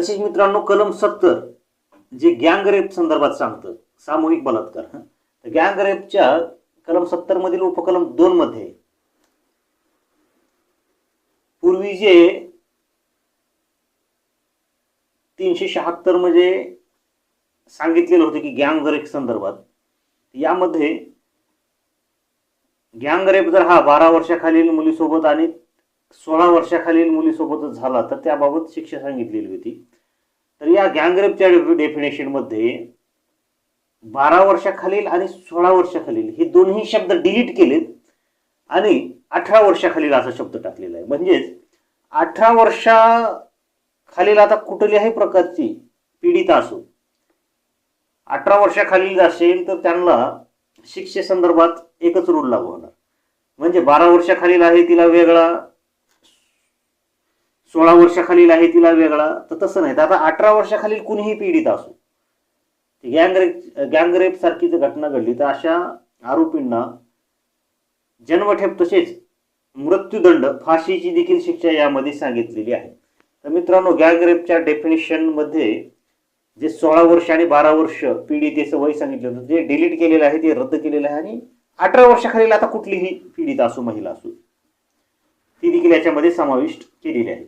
तसेच मित्रांनो कलम 70 जे गँग रेप संदर्भात सांगतं, सामूहिक बलात्कार. तर गँग रेपच्या कलम 70 मधील उपकलम 2 मध्ये पूर्वी जे 376 मध्ये सांगितलेलं होतं की गँग रेप संदर्भात, यामध्ये गँग रेप जर हा 12 वर्षाखालील मुलीसोबत आणि 16 वर्षाखालील मुलीसोबतच झाला तर त्याबाबत शिक्षा सांगितलेली होती. तर या गँग रेपच्या डेफिनेशन मध्ये 12 वर्षाखालील आणि 16 वर्षाखालील हे दोन्ही शब्द डिलीट केलेत आणि 18 वर्षाखालील असा शब्द टाकलेला आहे. म्हणजेच 18 वर्षाखालील आता कुठल्याही प्रकारची पीडिता असो, 18 वर्षाखालील असेल तर त्यांना शिक्षेसंदर्भात एकच रूल लागू होणार. म्हणजे 12 वर्षाखालील आहे तिला वेगळा, 16 वर्षाखालील आहे तिला वेगळा. तर तसं नाही. तर आता 18 वर्षाखालील कुणीही पीडिता असो, गँग रेप सारखी जर घटना घडली तर अशा आरोपींना जन्मठेप तसेच मृत्यूदंड, फाशीची देखील शिक्षा यामध्ये सांगितलेली आहे. तर मित्रांनो, गँग रेपच्या डेफिनेशन मध्ये जे 16 वर्ष आणि 12 वर्ष पीडितेचं वय सांगितलं होतं ते डिलीट केलेलं आहे, ते रद्द केलेलं आहे. आणि 18 वर्षाखालील आता कुठलीही पीडिता असो, महिला असो, ती देखील याच्यामध्ये समाविष्ट केलेली आहे.